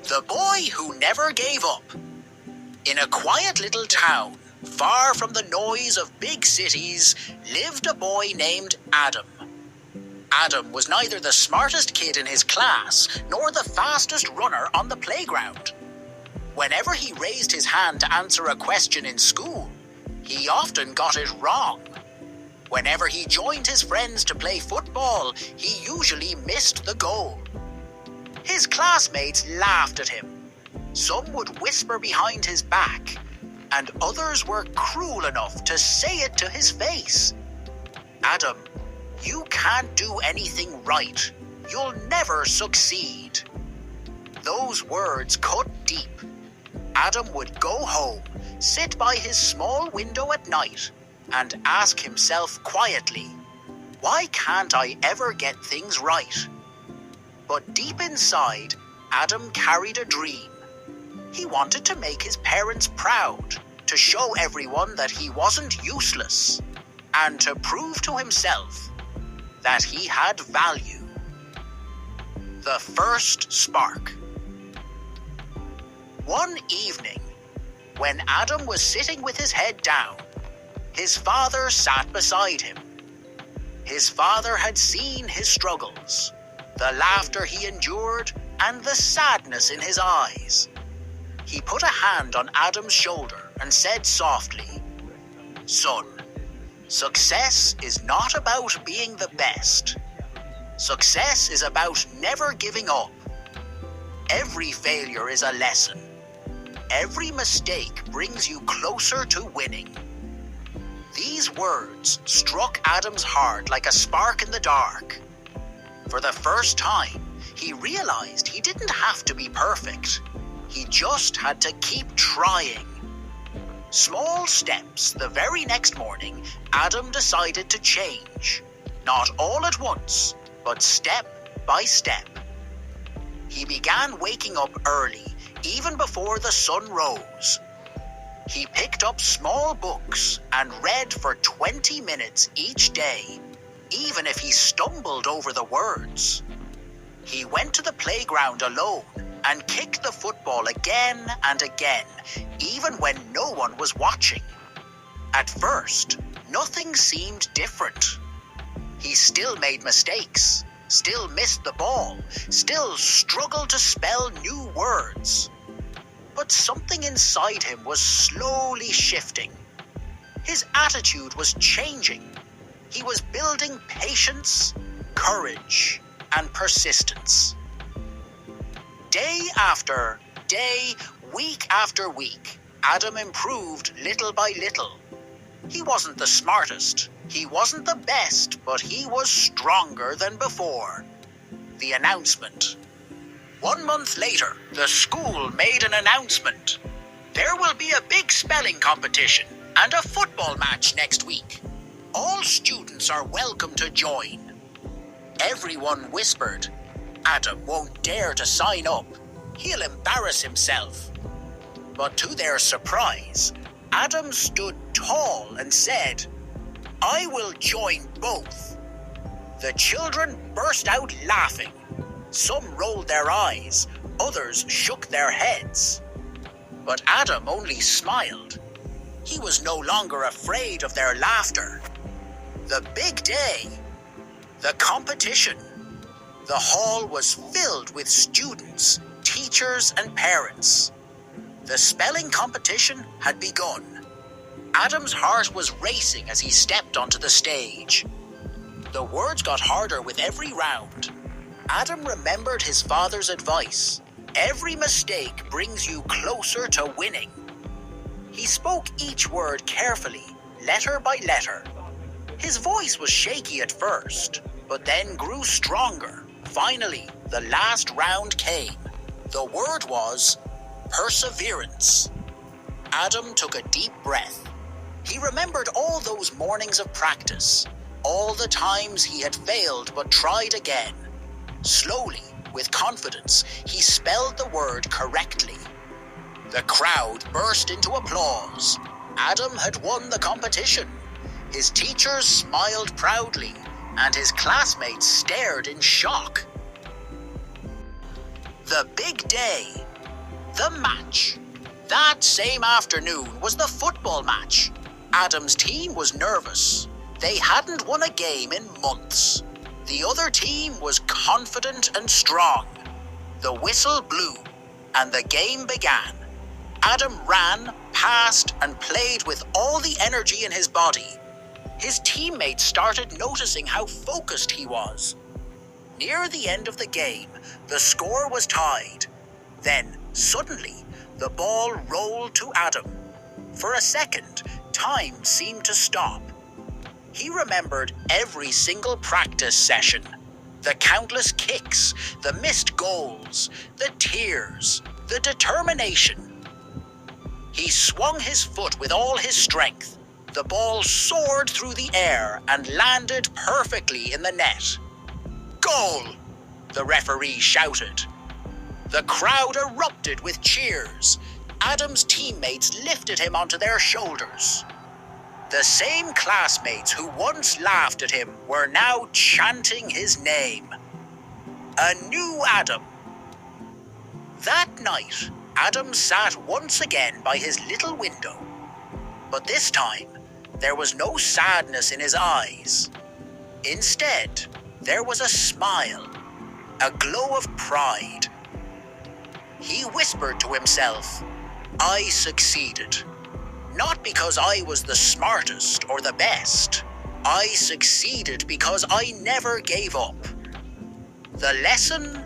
The Boy Who Never Gave Up. In a quiet little town, far from the noise of big cities, lived a boy named Adam. Adam was neither the smartest kid in his class nor the fastest runner on the playground. Whenever he raised his hand to answer a question in school, he often got it wrong. Whenever he joined his friends to play football, he usually missed the goal. His classmates laughed at him. Some would whisper behind his back, and others were cruel enough to say it to his face. "Adam, you can't do anything right. You'll never succeed." Those words cut deep. Adam would go home, sit by his small window at night, and ask himself quietly, "Why can't I ever get things right?" But deep inside, Adam carried a dream. He wanted to make his parents proud, to show everyone that he wasn't useless, and to prove to himself that he had value. The first spark. One evening, when Adam was sitting with his head down, his father sat beside him. His father had seen his struggles, the laughter he endured, and the sadness in his eyes. He put a hand on Adam's shoulder and said softly, "Son, success is not about being the best. Success is about never giving up. Every failure is a lesson. Every mistake brings you closer to winning." These words struck Adam's heart like a spark in the dark. For the first time, he realized he didn't have to be perfect. He just had to keep trying. Small steps. The very next morning, Adam decided to change. Not all at once, but step by step. He began waking up early, even before the sun rose. He picked up small books and read for 20 minutes each day, even if he stumbled over the words. He went to the playground alone and kicked the football again and again, even when no one was watching. At first, nothing seemed different. He still made mistakes, still missed the ball, still struggled to spell new words. But something inside him was slowly shifting. His attitude was changing. He was building patience, courage, and persistence. Day after day, week after week, Adam improved little by little. He wasn't the smartest, he wasn't the best, but he was stronger than before. The announcement. 1 month later, the school made an announcement. "There will be a big spelling competition and a football match next week. All students are welcome to join." Everyone whispered, "Adam won't dare to sign up. He'll embarrass himself." But to their surprise, Adam stood tall and said, "I will join both." The children burst out laughing. Some rolled their eyes, others shook their heads. But Adam only smiled. He was no longer afraid of their laughter. The big day. The competition. The hall was filled with students, teachers, and parents. The spelling competition had begun. Adam's heart was racing as he stepped onto the stage. The words got harder with every round. Adam remembered his father's advice. Every mistake brings you closer to winning. He spoke each word carefully, letter by letter. His voice was shaky at first, but then grew stronger. Finally, the last round came. The word was perseverance. Adam took a deep breath. He remembered all those mornings of practice, all the times he had failed but tried again. Slowly, with confidence, he spelled the word correctly. The crowd burst into applause. Adam had won the competition. His teachers smiled proudly, and his classmates stared in shock. The big day. The match. That same afternoon was the football match. Adam's team was nervous. They hadn't won a game in months. The other team was confident and strong. The whistle blew, and the game began. Adam ran, passed, and played with all the energy in his body. His teammates started noticing how focused he was. Near the end of the game, the score was tied. Then, suddenly, the ball rolled to Adam. For a second, time seemed to stop. He remembered every single practice session. The countless kicks, the missed goals, the tears, the determination. He swung his foot with all his strength. The ball soared through the air and landed perfectly in the net. "Goal!" the referee shouted. The crowd erupted with cheers. Adam's teammates lifted him onto their shoulders. The same classmates who once laughed at him were now chanting his name. A new Adam. That night, Adam sat once again by his little window. But this time, there was no sadness in his eyes. Instead, there was a smile, a glow of pride. He whispered to himself, "I succeeded. Not because I was the smartest or the best. I succeeded because I never gave up." The lesson?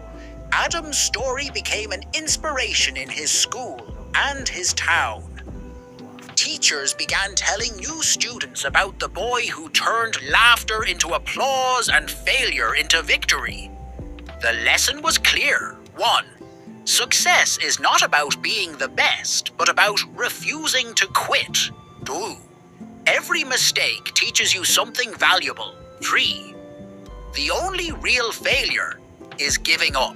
Adam's story became an inspiration in his school and his town. Teachers began telling new students about the boy who turned laughter into applause and failure into victory. The lesson was clear. 1. Success is not about being the best, but about refusing to quit. 2. Every mistake teaches you something valuable. 3. The only real failure is giving up.